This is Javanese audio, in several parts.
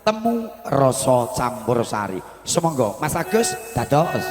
temu rasa campur sari. Semonggo Mas Agus dados.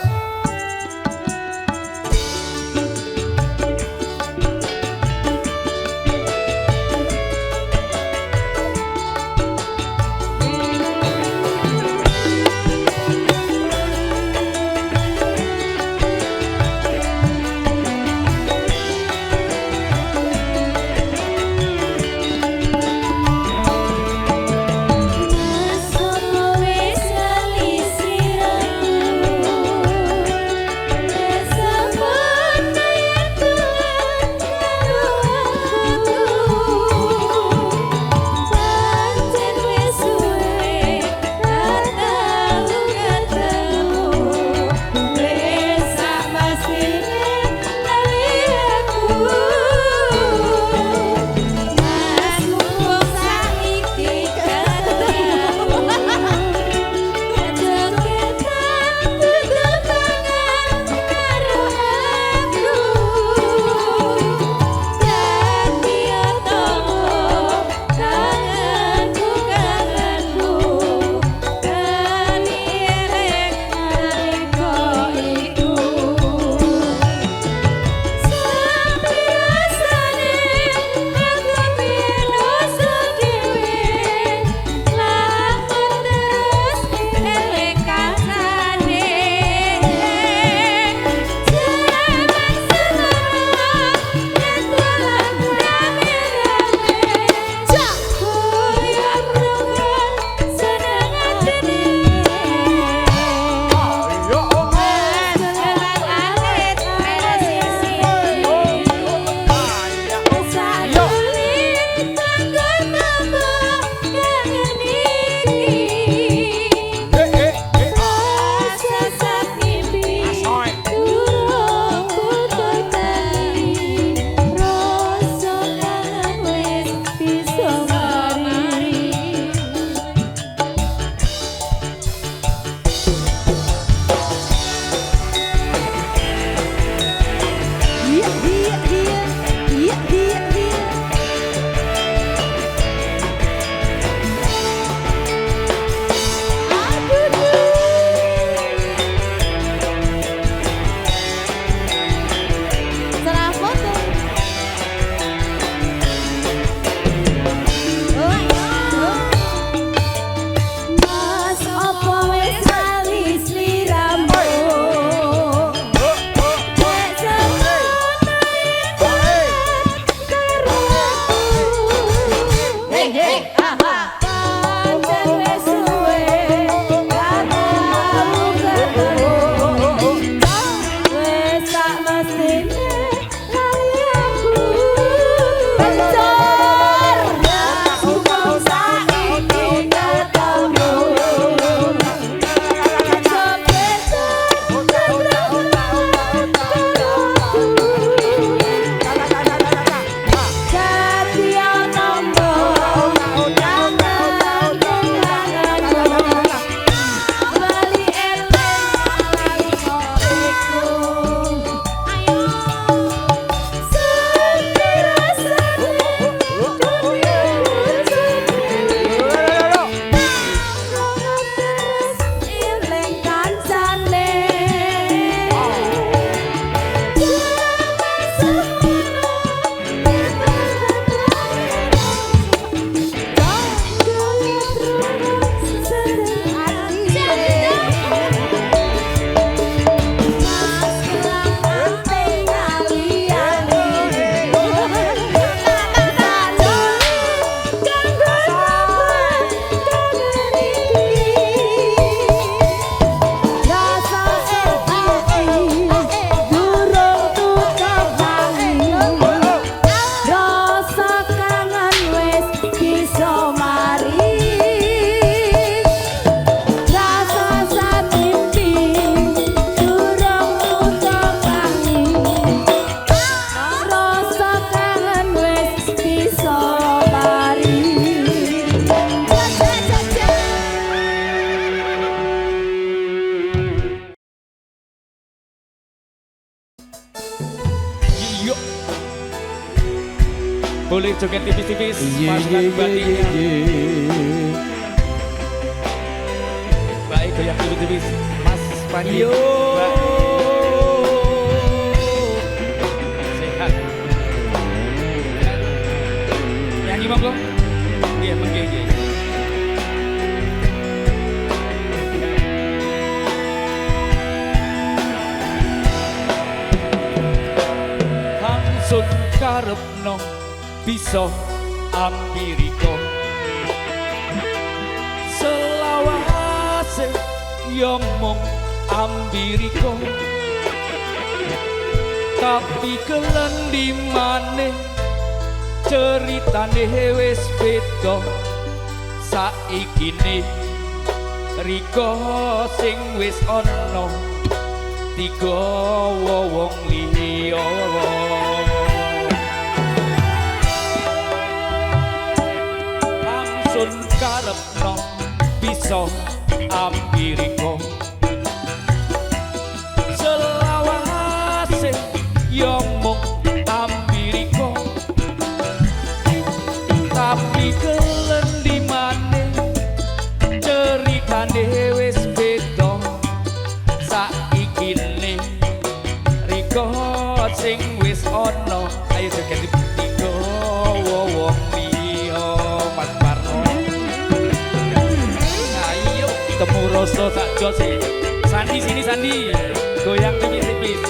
Boleh joget tipis-tipis pas kan batinnya. goyang dulu tipis Mas Panji Mbak sehat nyanyi monggo iya mengge Hamsun karepno bisa ambiriko selawase yomong ambiriko tapi kelendi maneh ceritane wis beda saikine riko sing wis ana tiga wong liya Hamsun karepno bisa ambiriko selawase yomong ambiriko tapi kelendi maneh ceritane wis beda saikine riko sing wis ana ayo joget tiga wong liya Mas Parno ayo temu rasa sak jose Sandi sini Sandi goyang tipis-tipis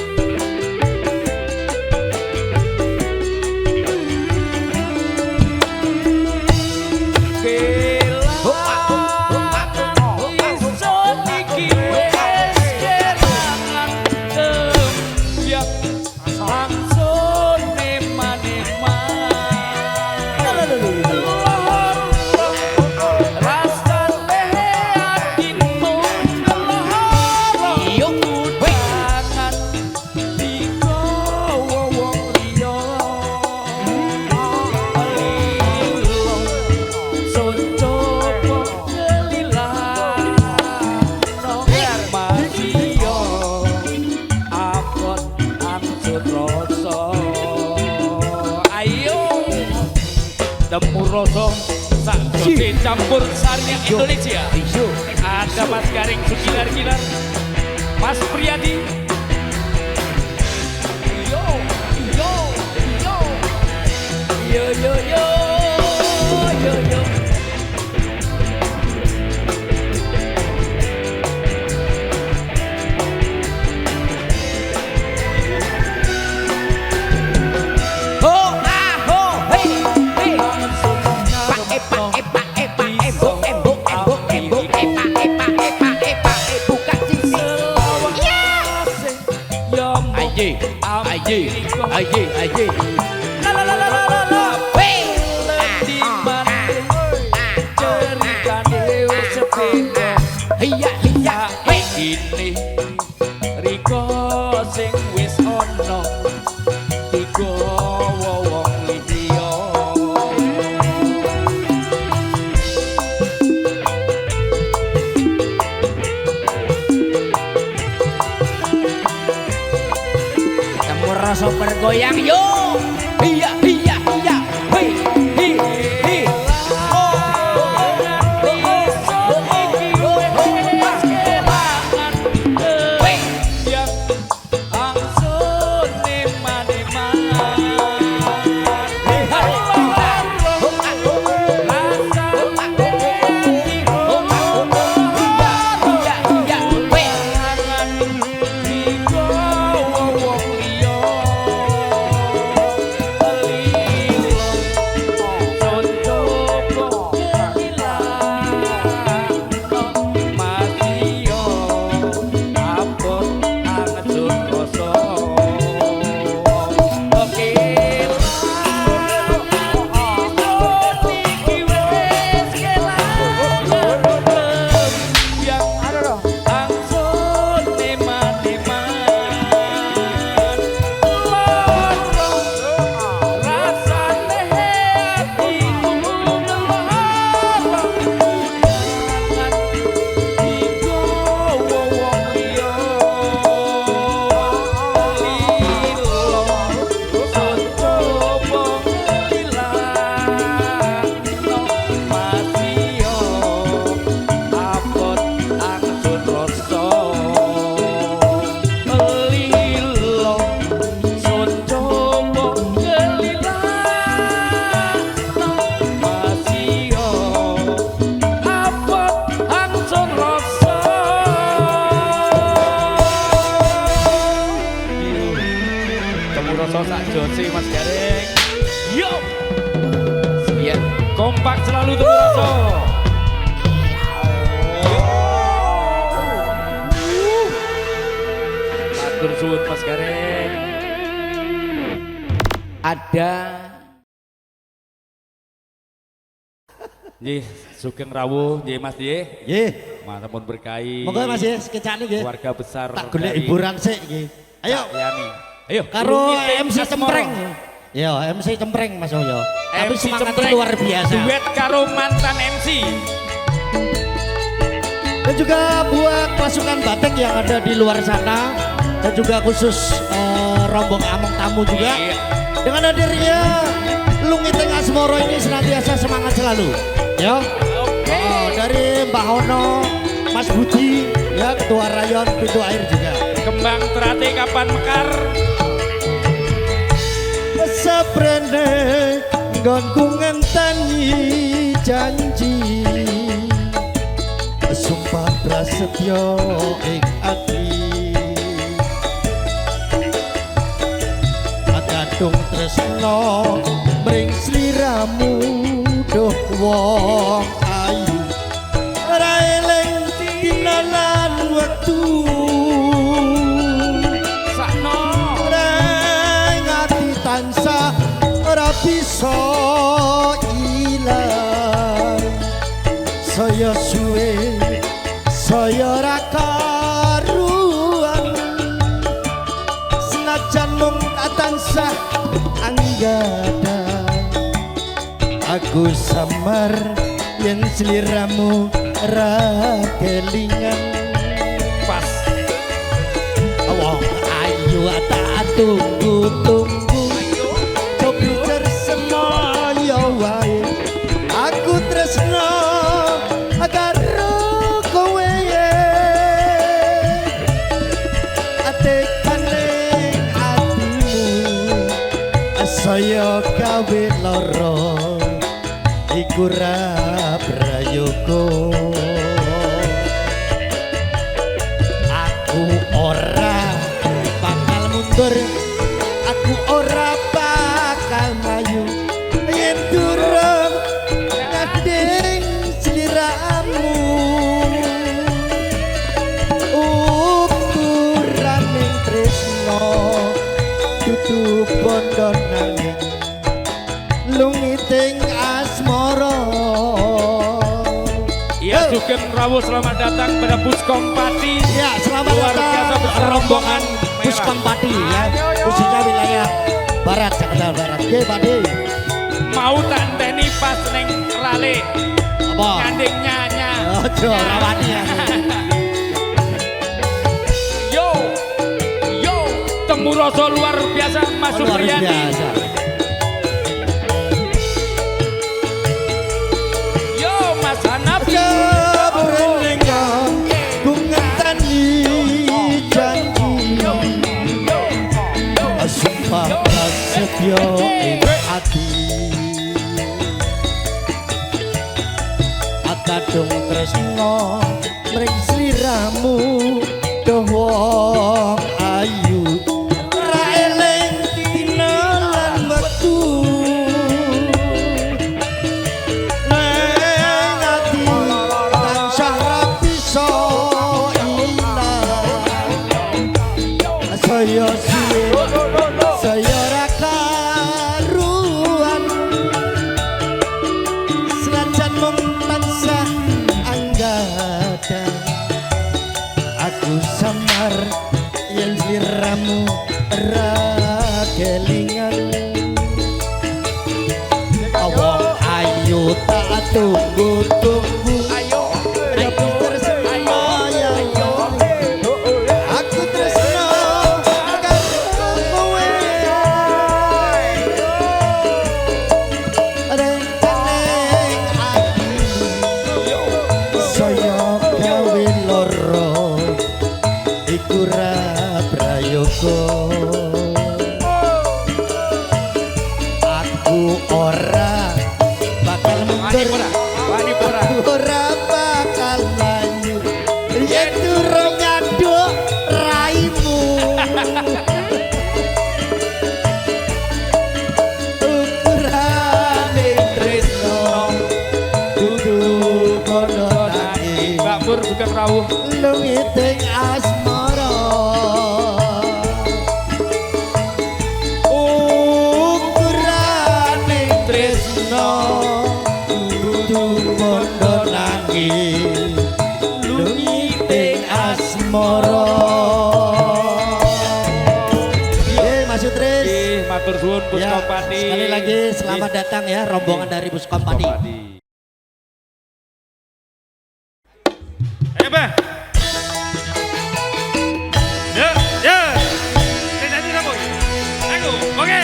temu rasa sak jose campur sari Indonesia ada Mas Garing Sugilar-gilar Mas Priyadi yo yo yo yo yo yo yo yo aye la la la la la la di mana ceritane wis beda iya ini riko sing wis ana tiga wong liya rasa bergoyang yo iya iya iya hei hei hei kasih Mas Gareng. Yo. Sekian kompak selalu Temu Rasa. Matur suwun Mas Gareng. Ada Nggih, sugeng rawuh nggih Mas nggih. Nggih. Mantapun berkahi. Monggo Mas nggih sekecane nggih. Keluarga besar. Tak golek hiburan sik nggih. Ayo. Yani. Ayo Karo Lungit MC Asmoro. Cempreng. Ya, MC Cempreng Mas Yo. Tapi MC semangatnya Cempreng, luar biasa. duet karo mantan MC. Dan juga buat pasukan Batek yang ada di luar sana dan juga khusus rombong among tamu juga. Iya. Dengan hadirnya Lungit Asmoro ini senantiasa semangat selalu. Ya. Oke. Dari Mbah Hono, Mas Budi, ya Ketua Rayon Pintu Air juga. Kembang terate kapan mekar. Saprene nggonku ngenteni janji sumpah prasetyo ing ati kadung tresno mring sliramu doh wong ayu ora eling dinalan wektu Sakno. tansah ora bisa ilang saya suwe saya ora karuan senajan mung tansah anggada aku samar yen sliramu ra kelingan Pas. wong ayu tak tunggu-tunggu pijar semoyo wae aku tresno karo kowe atekane atimu saya gawe lara iku ra prayoga aku ora bakal mundur aku ora bakal maju yen durung ngadeng sliramu ukurane tresno dudu bondo nanging lungiting asmara. Iya sugeng rawuh selamat datang pada Puskompati. Ya, selamat Luar biasa datang besar rombongan merah. Puskompati ya, khususnya wilayah Barat, Jakarta Barat. Oke, Pak De. Mau tanteni pas neng rale. Apa? Ngandeng nyanya. Ojo, rawani ya. Yo. Yo. Temu Rasa luar biasa Mas Luar Supriyadi. biasa. Yo Mas Hanafi. Sabrenengan ku ngenteni janji sumpah prasetyo ing ati akadung tresno mring sliramu doh wong ayu ra eling dina lan wektu nang ati tansah ra bisa ilang saya suwe saya ora karuan senajan mung tansah anggada aku samar yen sliramu ra kelingan wong ayu tak tunggu-tunggu Ayo. aku tresno ya aku tresno karo kowe renteneng ati saya gawe lara iku ra prayoga aku ora bakal Wani mundur pura. Wani pura. rawuh Lungiting asmara ukurane tresno kudu bondo nangis lungiting asmara. Mas Yudris. Matur suwun Puskompati. Sekali lagi selamat datang ya rombongan dari Puskompati. Ayo Bah. Ya, ya. Jadi kamu. Aku, oke.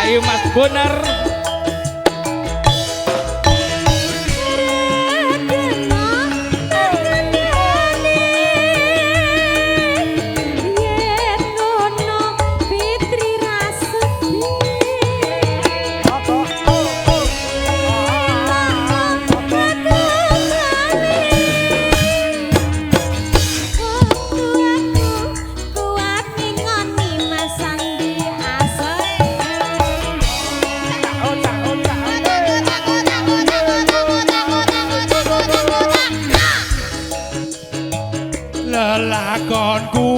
Ayo Mas Bonar. Lelakonku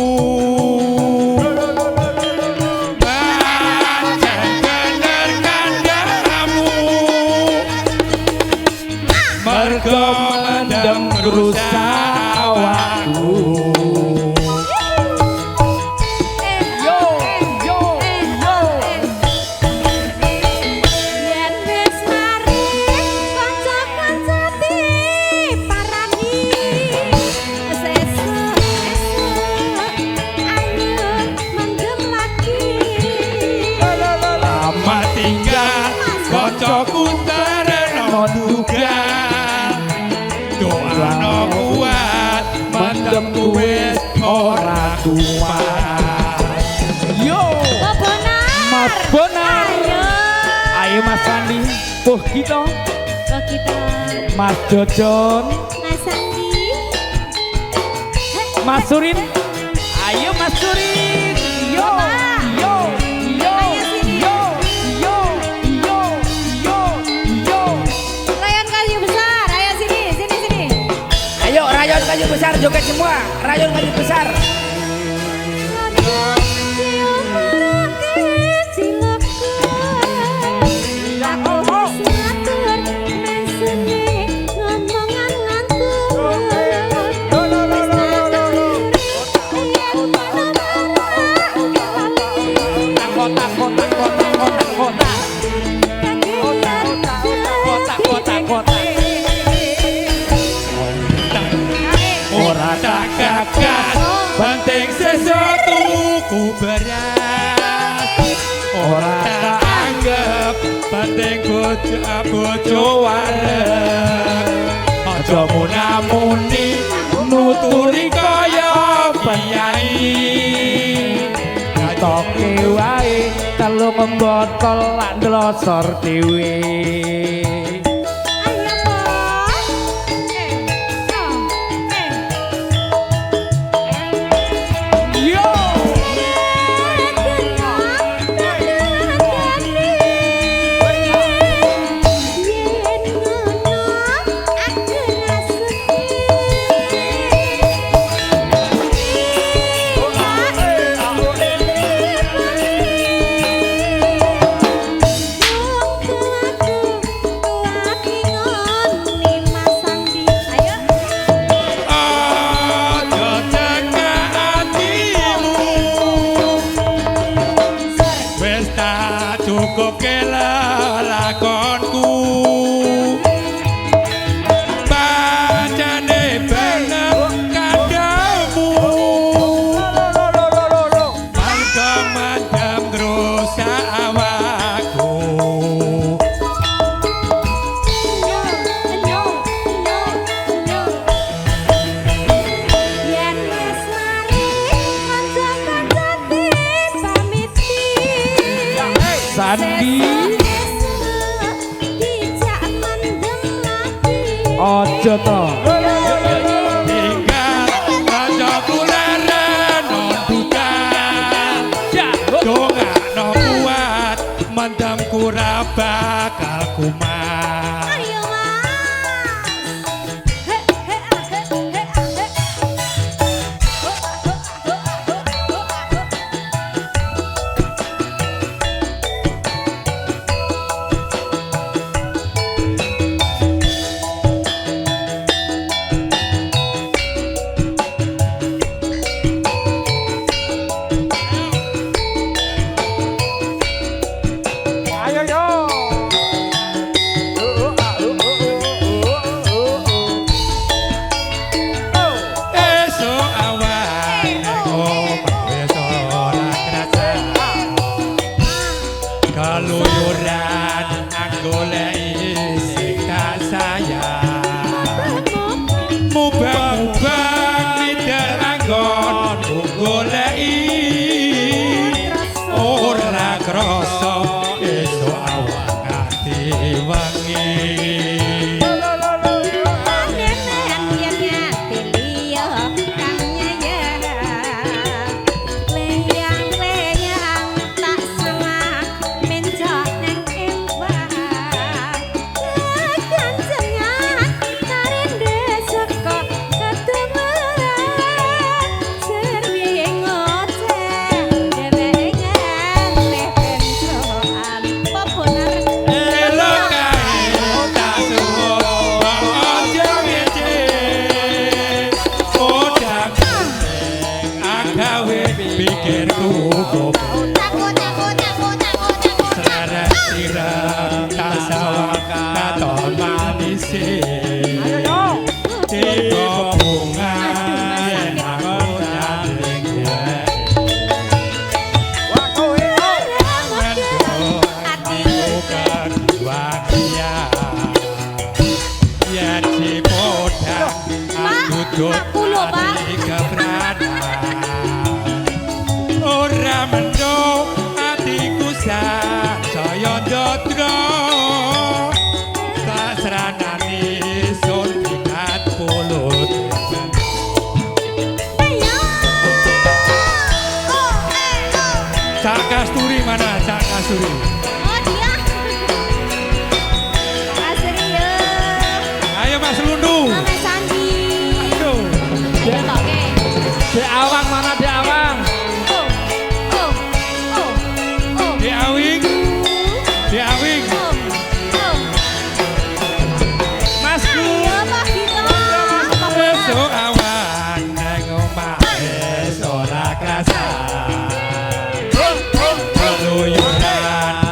mergo mendem rusak awakku. Yo yo yo yen wis mari kanca-kanca diparani sesuk ayo mendem lagi lama tinggal kocokku tereno duga doano kuat mendem wis ora kuat. Yo Mas Bonar. Ayo Mas Sandi puh kita Mas Jojon Mas Sandi Mas Surin. Ayo Mas Surin. Yo yo yo yo yo yo yo yo. rayon kayu besar ayo sini sini Ayo rayon kayu besar joget semua. Rayon kayu besar. Ora tak gagas, penting sesuatu ku beras. Ora tak anggap, penting bojo wareg. Aja munamuni, nuturi kaya piyai. Katoke wae, telu membotol lan ndelosor dhewe. Ojo to. tinggal raja kuleren non bukan dongakno kuat mendem kura bakal kumat Ayo mas. He he he he he. Ayo yo. esok awan wis ora krasa kaluyuran anggoleki sing tak sayang mubang-mubang tidak anggon goleki ora krasa esuk awan nganti wengi elok kae tak suwun aja ngece podang agawe pikirku selera sirah tak sawang katon manis tiba bunga enak nyaring Aku lho, Pak. ora mendung atiku saya ndodro tak seranani sun tingkat pulut Cak Kasturi mana Cak Kasturi ayo Mas Lundu aduh Dek Awang mana Dek Awang? di awing Masku esok awan nang omah wis ora krasa keluyuran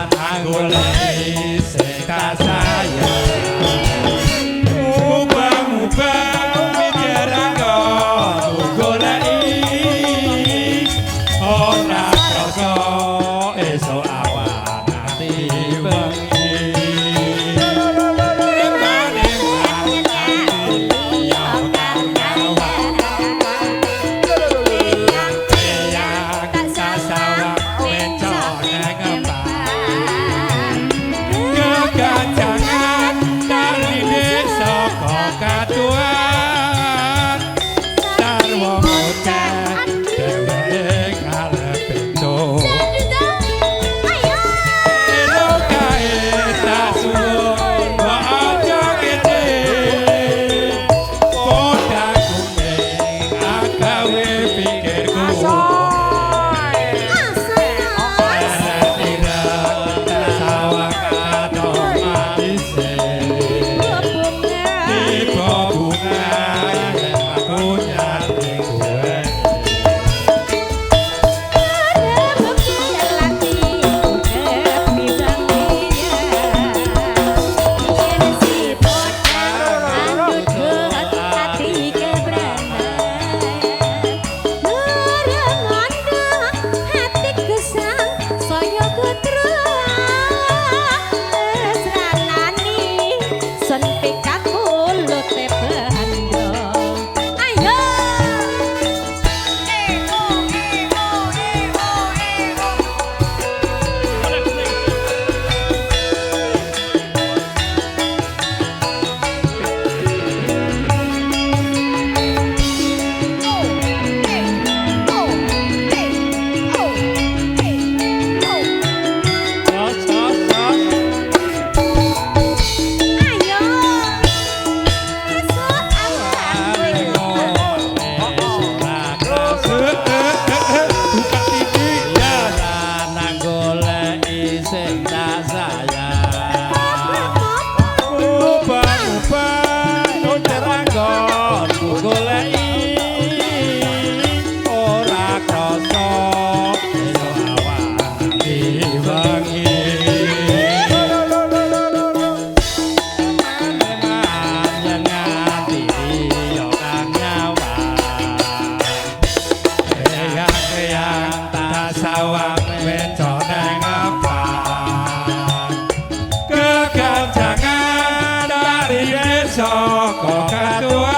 saka katuan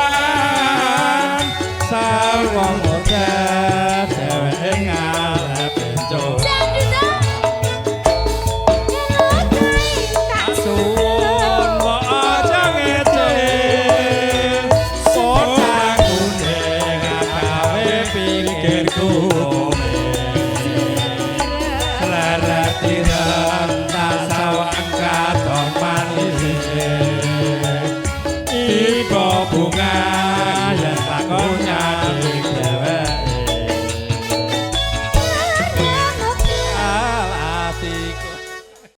sawang muda dheweke ngarep entuk suwun kok aja ngecek ora kuning gawe pikirku selarat tirang tak sawang katong manis ibu bunga